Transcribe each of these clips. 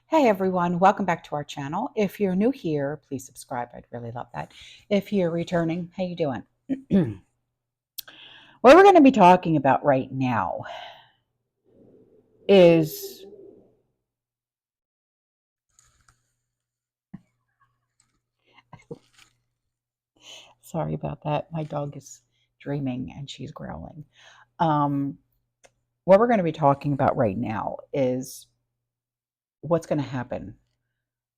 Hey everyone, welcome back to our channel. If you're new here, please subscribe. I'd really love that. If you're returning, how you doing? What we're going to be talking about right now is sorry about that. My dog is dreaming and she's growling. Um, what we're going to be talking about right now is what's going to happen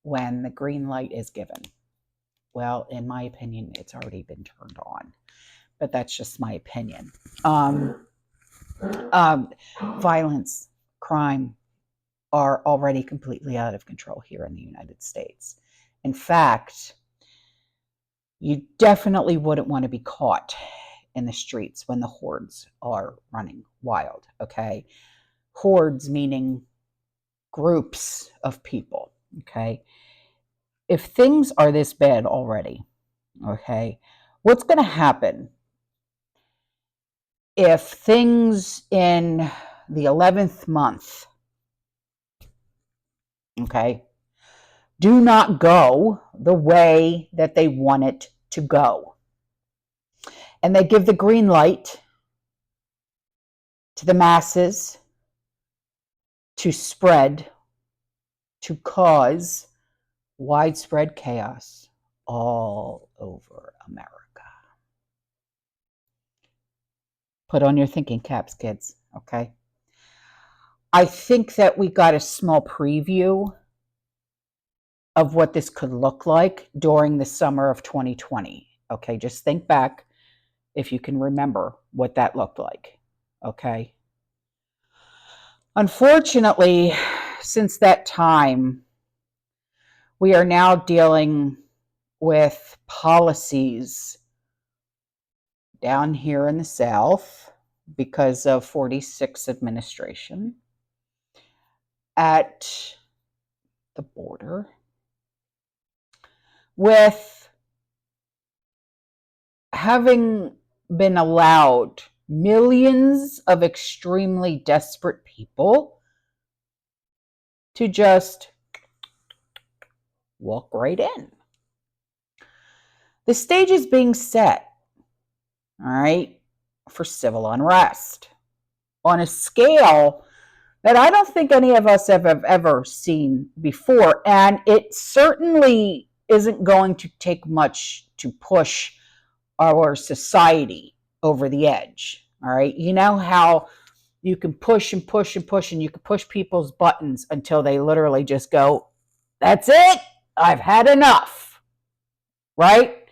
when the green light is given. Well, in my opinion, it's already been turned on, but that's just my opinion. Violence, crime are already completely out of control here in the United States. In fact, you definitely wouldn't want to be caught in the streets when the hordes are running wild, okay? Hordes meaning groups of people, okay? If things are this bad already, okay, what's going to happen if things in the 11th month, okay, do not go the way that they want it to go? And they give the green light to the masses to spread, to cause widespread chaos all over America. Put on your thinking caps, kids, okay? I think that we got a small preview of what this could look like during the summer of 2020. Okay, just think back if you can remember what that looked like. Okay. Unfortunately, since that time, we are now dealing with policies down here in the South because of 46 administration at the border with having been allowed millions of extremely desperate people to just walk right in. The stage is being set, all right, for civil unrest on a scale that I don't think any of us have ever seen before. And it certainly isn't going to take much to push our society over the edge. All right. You know how you can push and push and push, and you can push people's buttons until they literally just go, that's it. I've had enough. Right.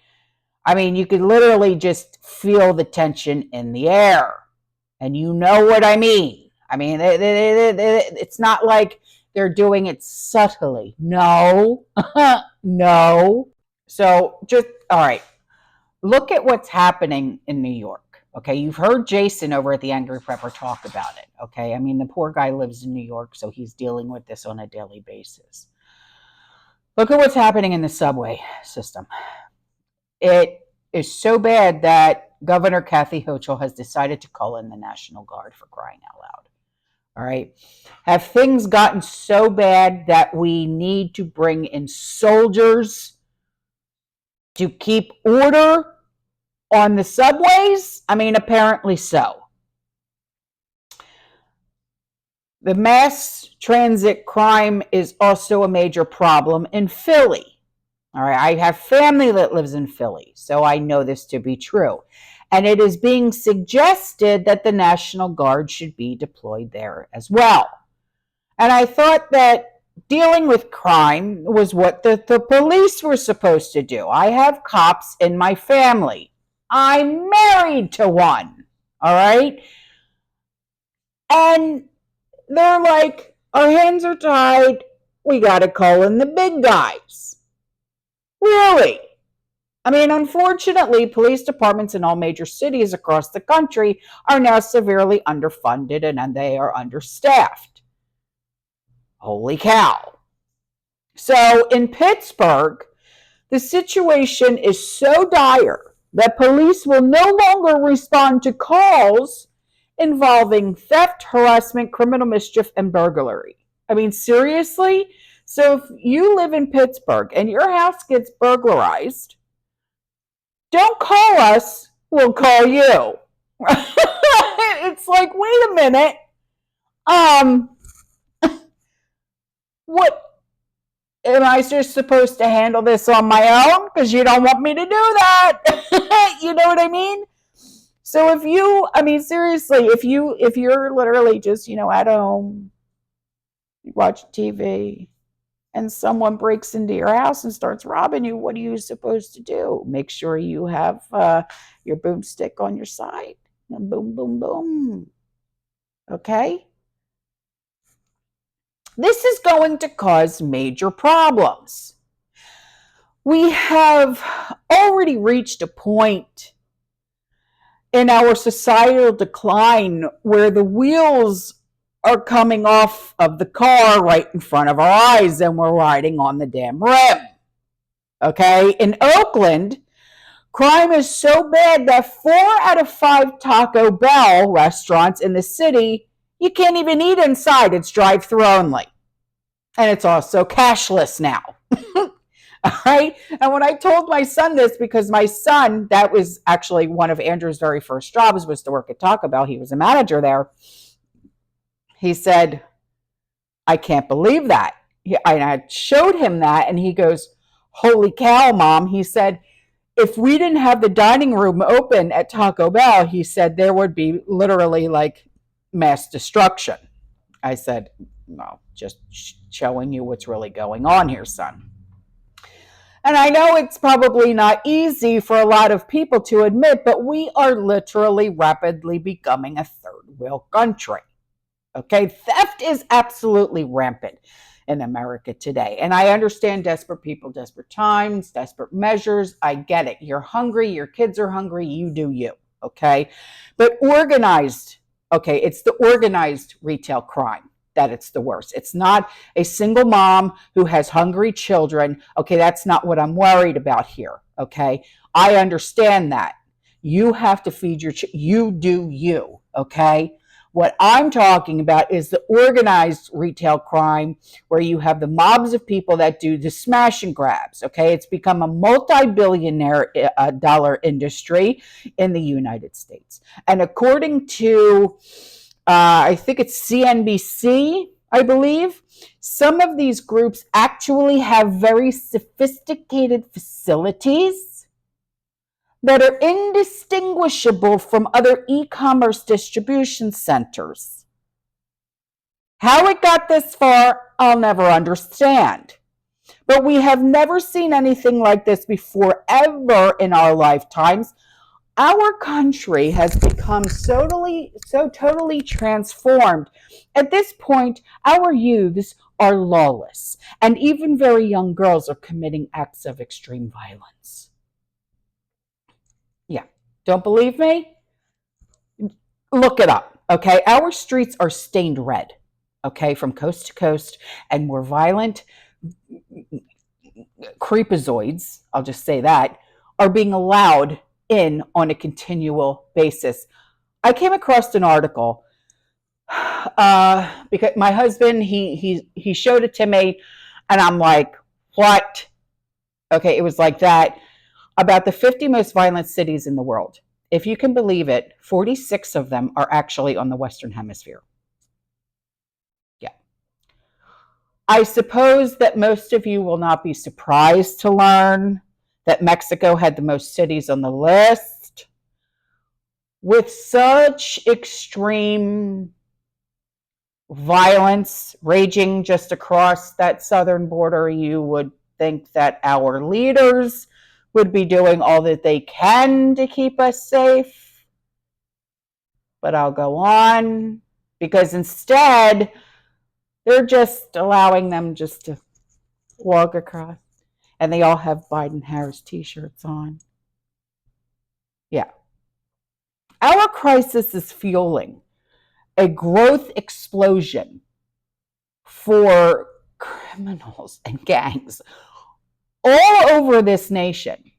I mean, you could literally just feel the tension in the air. And you know what I mean. I mean, it's not like they're doing it subtly. No, no. So just, all right, look at what's happening in New York. Okay, you've heard Jason over at the Angry Prepper talk about it. Okay, I mean, the poor guy lives in New York, so he's dealing with this on a daily basis. Look at what's happening in the subway system. It is so bad that Governor Kathy Hochul has decided to call in the National Guard, for crying out loud. All right. Have things gotten so bad that we need to bring in soldiers to keep order on the subways? I mean, apparently so. The mass transit crime is also a major problem in Philly. All right. I have family that lives in Philly, so I know this to be true. And it is being suggested that the National Guard should be deployed there as well. And I thought that dealing with crime was what the police were supposed to do. I have cops in my family. I'm married to one. All right. And they're like, our hands are tied. We got to call in the big guys. Really? I mean, unfortunately, police departments in all major cities across the country are now severely underfunded and they are understaffed. Holy cow. So in Pittsburgh, the situation is so dire that police will no longer respond to calls involving theft, harassment, criminal mischief, and burglary. I mean, seriously? So if you live in Pittsburgh and your house gets burglarized, don't call us, we'll call you. It's like, wait a minute. What, am I just supposed to handle this on my own because you don't want me to do that? You know what I mean? So if you, I mean, seriously, if you're literally just, at home, you watch TV, and someone breaks into your house and starts robbing you, what are you supposed to do? Make sure you have your boomstick on your side. And boom, boom, boom. Okay? This is going to cause major problems. We have already reached a point in our societal decline where the wheels are coming off of the car right in front of our eyes and we're riding on the damn rim. Okay? In Oakland, crime is so bad that 4 out of 5 Taco Bell restaurants in the city, you can't even eat inside. It's drive-through only. And it's also cashless now. All right. And when I told my son this, because my son, that was actually one of Andrew's very first jobs, was to work at Taco Bell. He was a manager there. He said, I can't believe that. I showed him that, and he goes, holy cow, Mom. He said, if we didn't have the dining room open at Taco Bell, he said, there would be literally like mass destruction. I said, no, just showing you what's really going on here, son. And I know it's probably not easy for a lot of people to admit, but we are literally rapidly becoming a third world country. Okay, theft is absolutely rampant in America today. And I understand desperate people, desperate times, desperate measures. I get it. You're hungry, your kids are hungry, you do you. Okay, but organized, okay, it's the organized retail crime that it's the worst. It's not a single mom who has hungry children. Okay, that's not what I'm worried about here. Okay, I understand that. You have to feed your you do you. Okay, what I'm talking about is the organized retail crime where you have the mobs of people that do the smash and grabs. Okay, it's become a multi-billionaire dollar industry in the United States. And according to I think it's CNBC, I believe, some of these groups actually have very sophisticated facilities that are indistinguishable from other e-commerce distribution centers. How it got this far, I'll never understand. But we have never seen anything like this before, ever in our lifetimes. Our country has become so totally transformed. At this point, our youths are lawless, and even very young girls are committing acts of extreme violence. Yeah, don't believe me? Look it up, okay? Our streets are stained red, okay, from coast to coast, and more violent creepazoids, I'll just say that, are being allowed in on a continual basis. I came across an article because my husband, he showed it to me, and I'm like, what? Okay, it was like that, about the 50 most violent cities in the world. If you can believe it, 46 of them are actually on the Western Hemisphere. Yeah. I suppose that most of you will not be surprised to learn that Mexico had the most cities on the list. With such extreme violence raging just across that southern border, you would think that our leaders would be doing all that they can to keep us safe. But I'll go on, because instead, they're just allowing them just to walk across. And they all have Biden-Harris t-shirts on. Yeah. Our crisis is fueling a growth explosion for criminals and gangs all over this nation.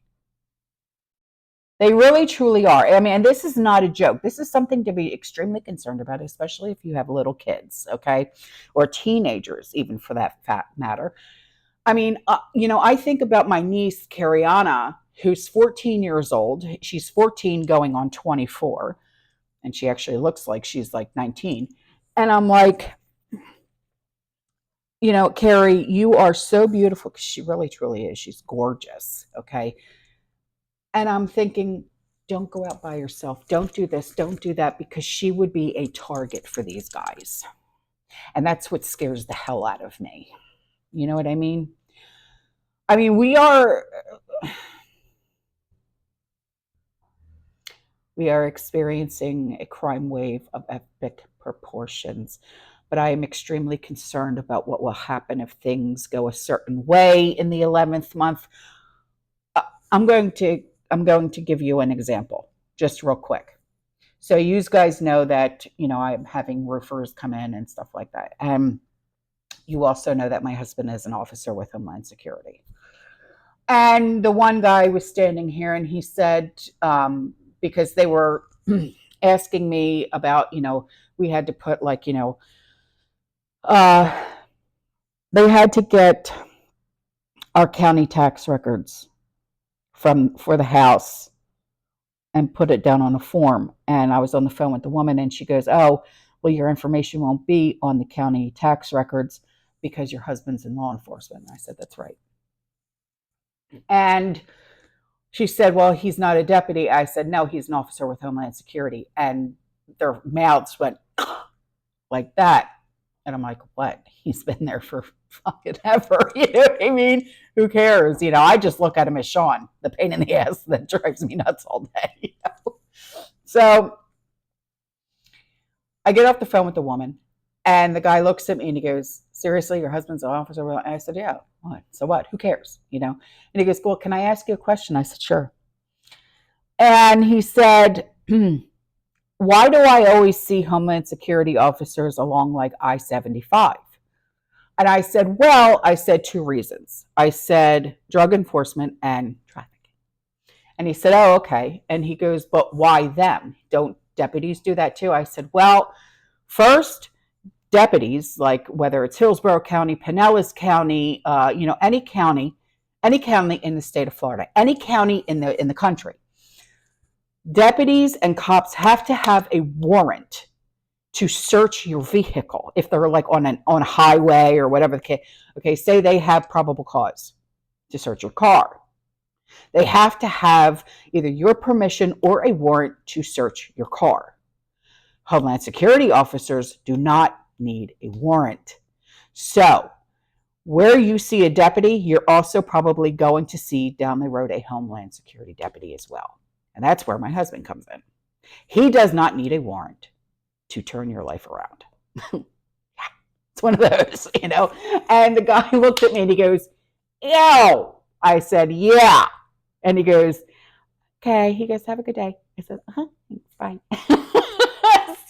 They really truly are. I mean, and this is not a joke. This is something to be extremely concerned about, especially if you have little kids, okay? Or teenagers, even for that matter. I mean, I think about my niece, Cariana, who's 14 years old. She's 14 going on 24, and she actually looks like she's like 19. And I'm like, Carrie, you are so beautiful, because she really truly is. She's gorgeous, okay? And I'm thinking, don't go out by yourself. Don't do this. Don't do that, because she would be a target for these guys. And that's what scares the hell out of me. You know what I mean? I mean, we are experiencing a crime wave of epic proportions, but I am extremely concerned about what will happen if things go a certain way in the 11th month. I'm going to give you an example, just real quick. So you guys know that, I'm having roofers come in and stuff like that. And you also know that my husband is an officer with Homeland Security. And the one guy was standing here, and he said, because they were asking me about, we had to put like, they had to get our county tax records for the house and put it down on a form. And I was on the phone with the woman, and she goes, oh, well, your information won't be on the county tax records because your husband's in law enforcement. And I said, that's right. And she said, well, he's not a deputy. I said, no, he's an officer with Homeland Security. And their mouths went like that. And I'm like, what? He's been there for fucking ever. You know what I mean? Who cares? I just look at him as Sean, the pain in the ass that drives me nuts all day. So I get off the phone with the woman, and the guy looks at me and he goes, seriously, your husband's an officer? And I said, yeah. What? So what? Who cares? And he goes, well, can I ask you a question? I said, sure. And he said, why do I always see Homeland Security officers along like I-75? And I said, well, two reasons. I said, drug enforcement and trafficking. And he said, oh, okay. And he goes, but why them? Don't deputies do that too? I said, well, first, deputies, like whether it's Hillsborough County, Pinellas County, any county in the state of Florida, any county in the country, deputies and cops have to have a warrant to search your vehicle if they're like on a highway or whatever the case. Okay, say they have probable cause to search your car. They have to have either your permission or a warrant to search your car. Homeland Security officers do not need a warrant. So where you see a deputy, you're also probably going to see down the road a Homeland Security deputy as well. And that's where my husband comes in. He does not need a warrant to turn your life around. It's one of those, And the guy looked at me and he goes, ew. I said, yeah. And he goes, okay. He goes, have a good day. I said, thanks, bye.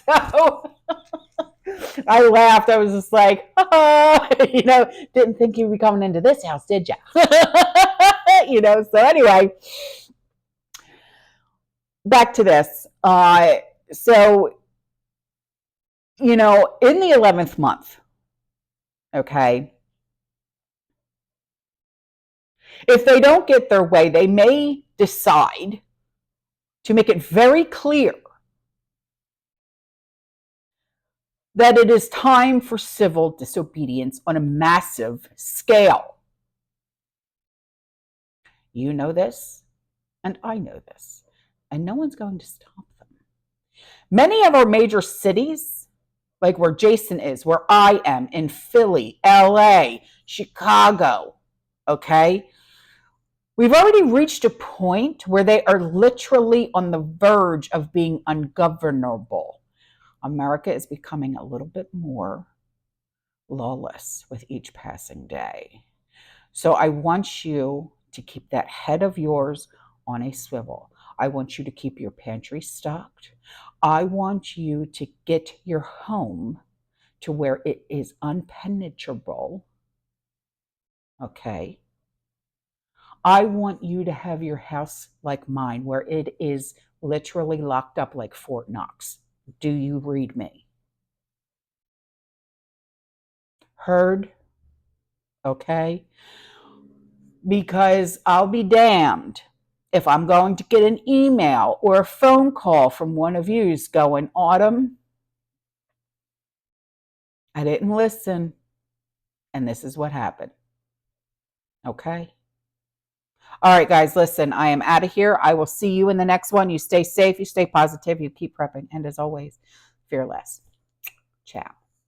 So I laughed. I was just like, didn't think you'd be coming into this house, did you? So anyway, back to this. So, in the 11th month, okay, if they don't get their way, they may decide to make it very clear that it is time for civil disobedience on a massive scale. You know this, and I know this, and no one's going to stop them. Many of our major cities, like where Jason is, where I am, in Philly, LA, Chicago, okay? We've already reached a point where they are literally on the verge of being ungovernable. America is becoming a little bit more lawless with each passing day. So I want you to keep that head of yours on a swivel. I want you to keep your pantry stocked. I want you to get your home to where it is unpenetrable. Okay? I want you to have your house like mine, where it is literally locked up like Fort Knox. Do you read me? Heard? Okay? Because I'll be damned if I'm going to get an email or a phone call from one of yous going, Autumn, I didn't listen, and this is what happened. Okay? All right, guys, listen, I am out of here. I will see you in the next one. You stay safe, you stay positive, you keep prepping, and as always, fearless. Ciao.